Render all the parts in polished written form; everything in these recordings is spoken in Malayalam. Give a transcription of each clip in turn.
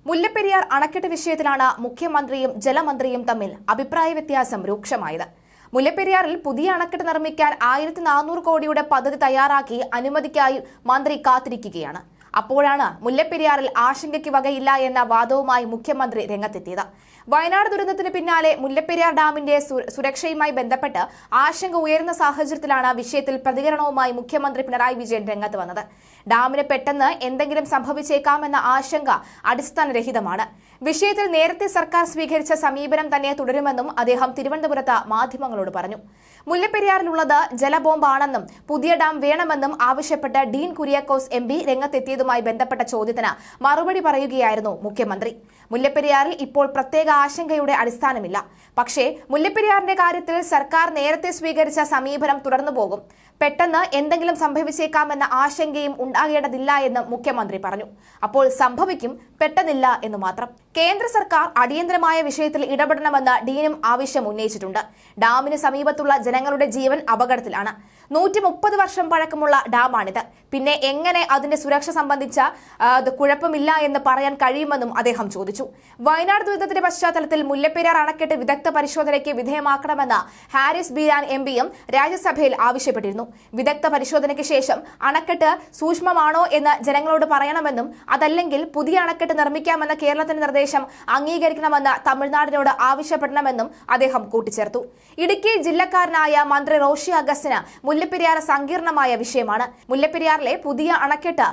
മുല്ലപ്പെരിയാർ അണക്കെട്ട് വിഷയത്തിലാണ് മുഖ്യമന്ത്രിയും ജലമന്ത്രിയും തമ്മിൽ അഭിപ്രായ വ്യത്യാസം രൂക്ഷമായത്. മുല്ലപ്പെരിയാറിൽ പുതിയ അണക്കെട്ട് നിർമ്മിക്കാൻ 1400 കോടിയുടെ പദ്ധതി തയ്യാറാക്കി അനുമതിക്കായി മന്ത്രി കാത്തിരിക്കുകയാണ്. അപ്പോഴാണ് മുല്ലപ്പെരിയാറിൽ ആശങ്കയ്ക്ക് വകയില്ല എന്ന വാദവുമായി മുഖ്യമന്ത്രി രംഗത്തെത്തിയത്. വയനാട് ദുരന്തത്തിന് പിന്നാലെ മുല്ലപ്പെരിയാർ ഡാമിന്റെ സുരക്ഷയുമായി ബന്ധപ്പെട്ട് ആശങ്ക ഉയരുന്ന സാഹചര്യത്തിലാണ് വിഷയത്തിൽ പ്രതികരണവുമായി മുഖ്യമന്ത്രി പിണറായി വിജയൻ രംഗത്ത് വന്നത്. ഡാമിന് പെട്ടെന്ന് എന്തെങ്കിലും സംഭവിച്ചേക്കാമെന്ന ആശങ്ക അടിസ്ഥാനരഹിതമാണ്. വിഷയത്തിൽ നേരത്തെ സർക്കാർ സ്വീകരിച്ച സമീപനം തന്നെ തുടരുമെന്നും അദ്ദേഹം തിരുവനന്തപുരത്ത് മാധ്യമങ്ങളോട് പറഞ്ഞു. മുല്ലപ്പെരിയാറിലുള്ളത് ജലബോംബാണെന്നും പുതിയ ഡാം വേണമെന്നും ആവശ്യപ്പെട്ട് ഡീൻ കുര്യാക്കോസ് MP രംഗത്തെത്തിയതുമായി ബന്ധപ്പെട്ട ചോദ്യത്തിന് മറുപടി പറയുകയായിരുന്നു മുഖ്യമന്ത്രി. മുല്ലപ്പെരിയാറിൽ ഇപ്പോൾ പ്രത്യേക ആശങ്കയുടെ അടിസ്ഥാനമില്ല. പക്ഷേ മുല്ലപ്പെരിയാറിന്റെ കാര്യത്തിൽ സർക്കാർ നേരത്തെ സ്വീകരിച്ച സമീപനം തുടർന്നു പോകും. പെട്ടെന്ന് എന്തെങ്കിലും സംഭവിച്ചേക്കാമെന്ന ആശങ്കയും ഉണ്ടാകേണ്ടതില്ല എന്ന് മുഖ്യമന്ത്രി പറഞ്ഞു. അപ്പോൾ സംഭവിക്കും, പെട്ടെന്നില്ല എന്ന് മാത്രം. കേന്ദ്ര സർക്കാർ അടിയന്തരമായ വിഷയത്തിൽ ഇടപെടണമെന്ന് ഡീനും ആവശ്യം ഉന്നയിച്ചിട്ടുണ്ട്. ഡാമിന് സമീപത്തുള്ള ജനങ്ങളുടെ ജീവൻ അപകടത്തിലാണ്. 130 വർഷം പഴക്കമുള്ള ഡാമാണിത്. പിന്നെ എങ്ങനെ അതിന്റെ സുരക്ഷ സംബന്ധിച്ച കുഴപ്പമില്ല എന്ന് പറയാൻ കഴിയുമെന്നും അദ്ദേഹം ചോദിച്ചു. വയനാട് ദുരന്തത്തിന്റെ പശ്ചാത്തലത്തിൽ മുല്ലപ്പെരിയാർ അണക്കെട്ട് വിദഗ്ധ പരിശോധനയ്ക്ക് വിധേയമാക്കണമെന്ന് ഹാരിസ് ബീരാൻ MPയും രാജ്യസഭയിൽ ആവശ്യപ്പെട്ടിരുന്നു. വിദഗ്ധ പരിശോധനയ്ക്ക് ശേഷം അണക്കെട്ട് സൂക്ഷ്മമാണോ എന്ന് ജനങ്ങളോട് പറയണമെന്നും അതല്ലെങ്കിൽ പുതിയ അണക്കെട്ട് നിർമ്മിക്കാമെന്ന കേരളത്തിന്റെ നിർദ്ദേശം അംഗീകരിക്കണമെന്ന് തമിഴ്നാടിനോട് ആവശ്യപ്പെടണമെന്നും അദ്ദേഹം കൂട്ടിച്ചേർത്തു. ഇടുക്കി ജില്ലക്കാരനായ മന്ത്രി റോഷി അഗസ്റ്റിന് മുല്ലപ്പെരിയാർ സങ്കീർണമായ വിഷയമാണ്. മുല്ലപ്പെരിയാറിലെ പുതിയ അണക്കെട്ട്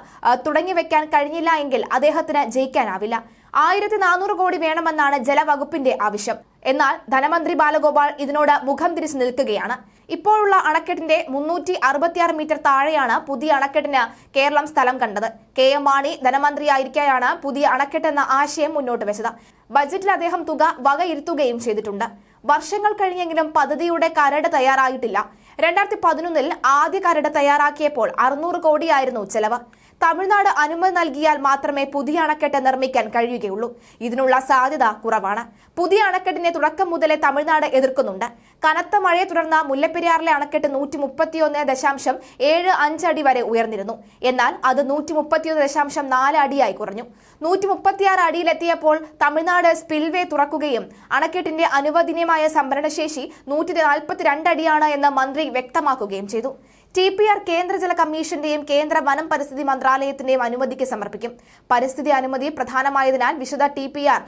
തുടങ്ങിവെക്കാൻ കഴിഞ്ഞില്ല എങ്കിൽ അദ്ദേഹത്തിന് ജയിക്കാനാവില്ല. 1400 കോടി വേണമെന്നാണ് ജലവകുപ്പിന്റെ ആവശ്യം. എന്നാൽ ധനമന്ത്രി ബാലഗോപാൽ ഇതിനോട് മുഖം തിരിച്ചു നിൽക്കുകയാണ്. ഇപ്പോഴുള്ള അണക്കെട്ടിന്റെ 366 മീറ്റർ താഴെയാണ് പുതിയ അണക്കെട്ടിന് കേരളം സ്ഥലം കണ്ടത്. KM മാണി ധനമന്ത്രിയായിരിക്കെയാണ് പുതിയ അണക്കെട്ടെന്ന ആശയം മുന്നോട്ട് വെച്ചത്. ബജറ്റിൽ അദ്ദേഹം തുക വകയിരുത്തുകയും ചെയ്തിട്ടുണ്ട്. വർഷങ്ങൾ കഴിഞ്ഞെങ്കിലും പദ്ധതിയുടെ കരട് തയ്യാറായിട്ടില്ല. 2011 ആദ്യ കരട് തയ്യാറാക്കിയപ്പോൾ 600 കോടിയായിരുന്നു ചെലവ്. തമിഴ്നാട് അനുമതി നൽകിയാൽ മാത്രമേ പുതിയ അണക്കെട്ട് നിർമ്മിക്കാൻ കഴിയുകയുള്ളൂ. ഇതിനുള്ള സാധ്യത കുറവാണ്. പുതിയ അണക്കെട്ടിനെ തുടക്കം മുതലേ തമിഴ്നാട് എതിർക്കുന്നുണ്ട്. കനത്ത മഴയെ തുടർന്ന് മുല്ലപ്പെരിയാറിലെ അണക്കെട്ട് 131.75 അടി വരെ ഉയർന്നിരുന്നു. എന്നാൽ അത് 131.4 അടിയായി കുറഞ്ഞു. 136 അടിയിലെത്തിയപ്പോൾ തമിഴ്നാട് സ്പിൽവേ തുറക്കുകയും അണക്കെട്ടിന്റെ അനുവദനീയമായ സംഭരണശേഷി 142 അടിയാണ് എന്ന് മന്ത്രി വ്യക്തമാക്കുകയും ചെയ്തു. TPR കേന്ദ്ര ജല കമ്മീഷന്റെയും കേന്ദ്ര വനം പരിസ്ഥിതി മന്ത്രാലയത്തിന്റെയും അനുമതിക്ക് സമർപ്പിക്കും. പരിസ്ഥിതി അനുമതി പ്രധാനമായതിനാൽ വിശദ TPR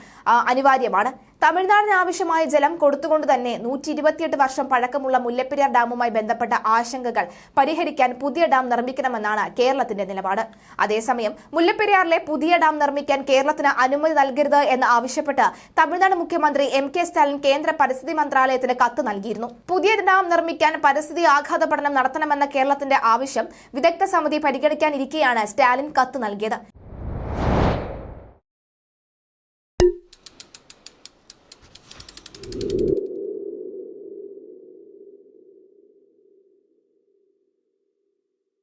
അനിവാര്യമാണ്. തമിഴ്നാടിന് ആവശ്യമായ ജലം കൊടുത്തുകൊണ്ട് തന്നെ 128 വർഷം പഴക്കമുള്ള മുല്ലപ്പെരിയാർ ഡാമുമായി ബന്ധപ്പെട്ട ആശങ്കകൾ പരിഹരിക്കാൻ പുതിയ ഡാം നിർമ്മിക്കണമെന്നാണ് കേരളത്തിന്റെ നിലപാട്. അതേസമയം മുല്ലപ്പെരിയാറിലെ പുതിയ ഡാം നിർമ്മിക്കാൻ കേരളത്തിന് അനുമതി നൽകരുത് എന്ന് ആവശ്യപ്പെട്ട് തമിഴ്നാട് മുഖ്യമന്ത്രി MK സ്റ്റാലിൻ കേന്ദ്ര പരിസ്ഥിതി മന്ത്രാലയത്തിന് കത്ത് നൽകിയിരുന്നു. പുതിയ ഡാം നിർമ്മിക്കാൻ പരിസ്ഥിതി ആഘാത പഠനം നടത്തണമെന്ന കേരളത്തിന്റെ ആവശ്യം വിദഗ്ധ സമിതി പരിഗണിക്കാനിരിക്കെയാണ് സ്റ്റാലിൻ കത്ത് നൽകിയത്.